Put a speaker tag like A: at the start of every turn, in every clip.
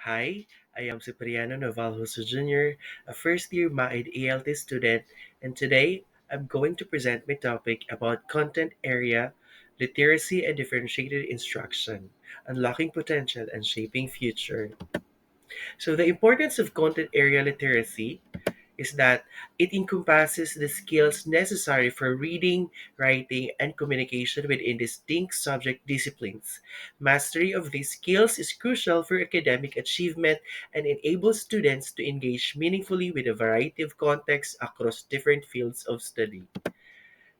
A: Hi, I am Cipriano Novalhoso Jr., a first year MAID ALT student, and today I'm going to present my topic about content area literacy and differentiated instruction, unlocking potential and shaping future. So, the importance of content area literacy is that it encompasses the skills necessary for reading, writing, and communication within distinct subject disciplines. Mastery of these skills is crucial for academic achievement and enables students to engage meaningfully with a variety of contexts across different fields of study.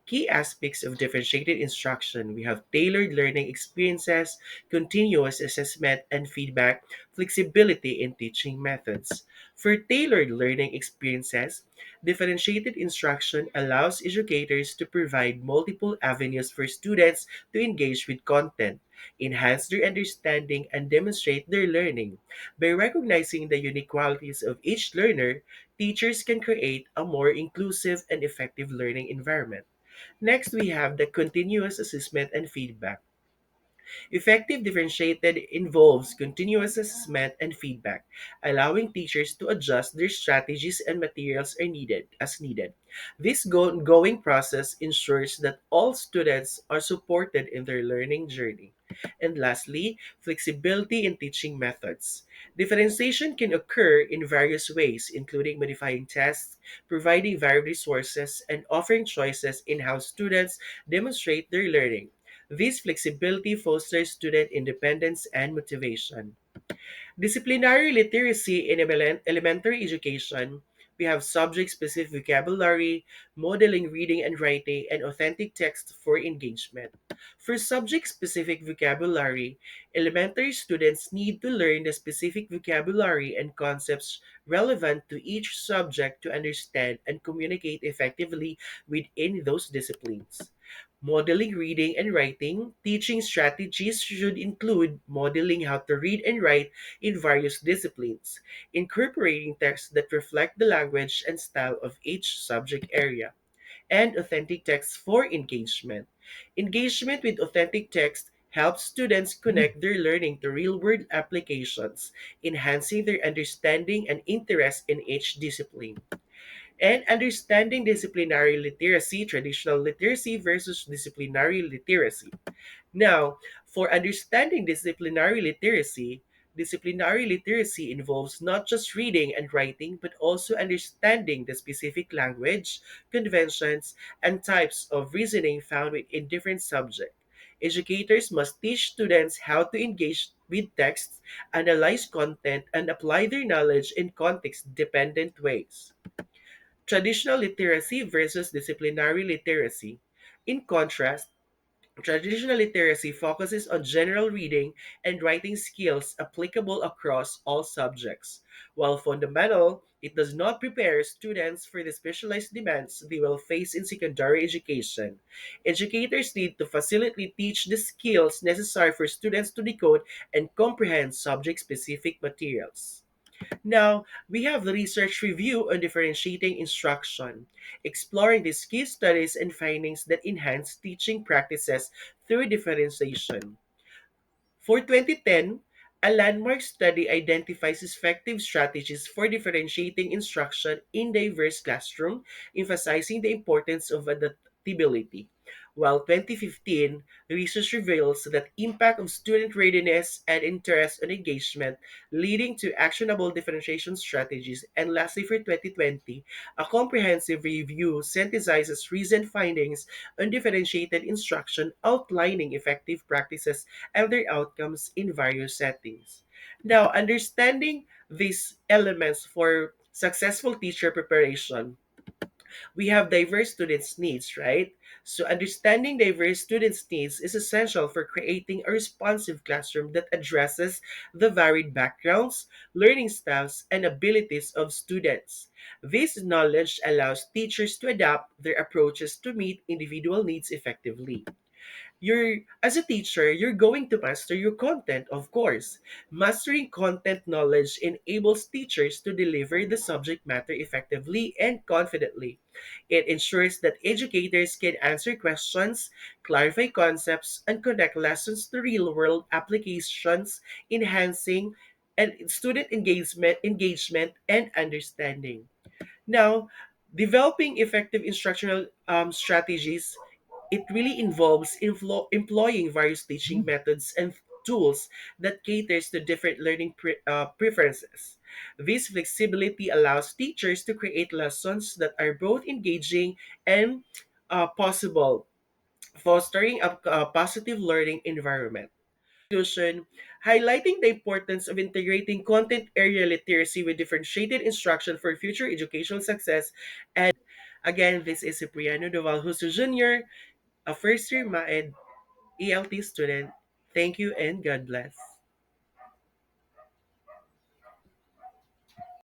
A: Key aspects of differentiated instruction, we have tailored learning experiences, continuous assessment and feedback, flexibility in teaching methods. For tailored learning experiences, differentiated instruction allows educators to provide multiple avenues for students to engage with content, enhance their understanding, and demonstrate their learning. By recognizing the unique qualities of each learner, teachers can create a more inclusive and effective learning environment. Next, we have the continuous assessment and feedback. Effective differentiated involves continuous assessment and feedback, allowing teachers to adjust their strategies and materials are needed as needed. This ongoing process ensures that all students are supported in their learning journey. And lastly, flexibility in teaching methods. Differentiation can occur in various ways, including modifying tests, providing varied resources, and offering choices in how students demonstrate their learning. This flexibility fosters student independence and motivation. Disciplinary literacy in elementary education, we have subject-specific vocabulary, modeling reading and writing, and authentic text for engagement. For subject-specific vocabulary, elementary students need to learn the specific vocabulary and concepts relevant to each subject to understand and communicate effectively within those disciplines. Modeling reading and writing, teaching strategies should include modeling how to read and write in various disciplines, incorporating texts that reflect the language and style of each subject area, and authentic text for engagement. Engagement with authentic text helps students connect their learning to real world applications, enhancing their understanding and interest in each discipline. And understanding disciplinary literacy, traditional literacy versus disciplinary literacy. Now, for understanding disciplinary literacy involves not just reading and writing, but also understanding the specific language, conventions, and types of reasoning found in different subjects. Educators must teach students how to engage with texts, analyze content, and apply their knowledge in context dependent ways. Traditional literacy versus disciplinary literacy. In contrast, traditional literacy focuses on general reading and writing skills applicable across all subjects. While fundamental, it does not prepare students for the specialized demands they will face in secondary education. Educators need to facilitate teach the skills necessary for students to decode and comprehend subject specific materials. Now, we have the research review on differentiating instruction, exploring these key studies and findings that enhance teaching practices through differentiation. For 2010, a landmark study identifies effective strategies for differentiating instruction in diverse classroom, emphasizing the importance of adaptability. While 2015, research reveals that impact of student readiness and interest and engagement, leading to actionable differentiation strategies. And lastly, for 2020, a comprehensive review synthesizes recent findings on differentiated instruction, outlining effective practices and their outcomes in various settings. Now, understanding these elements for successful teacher preparation, we have diverse students' needs, right? So, understanding diverse students' needs is essential for creating a responsive classroom that addresses the varied backgrounds, learning styles, and abilities of students. This knowledge allows teachers to adapt their approaches to meet individual needs effectively. As a teacher, you're going to master your content, of course. Mastering content knowledge enables teachers to deliver the subject matter effectively and confidently. It ensures that educators can answer questions, clarify concepts, and connect lessons to real-world applications, enhancing and student engagement and understanding. Now, developing effective instructional strategies, it really involves employing various teaching methods and tools that caters to different learning preferences. This flexibility allows teachers to create lessons that are both engaging and possible, fostering a positive learning environment. Conclusion, highlighting the importance of integrating content area literacy with differentiated instruction for future educational success. And again, this is Cipriano Doval Huso Jr., a first year MAED ELT student. Thank you and God bless.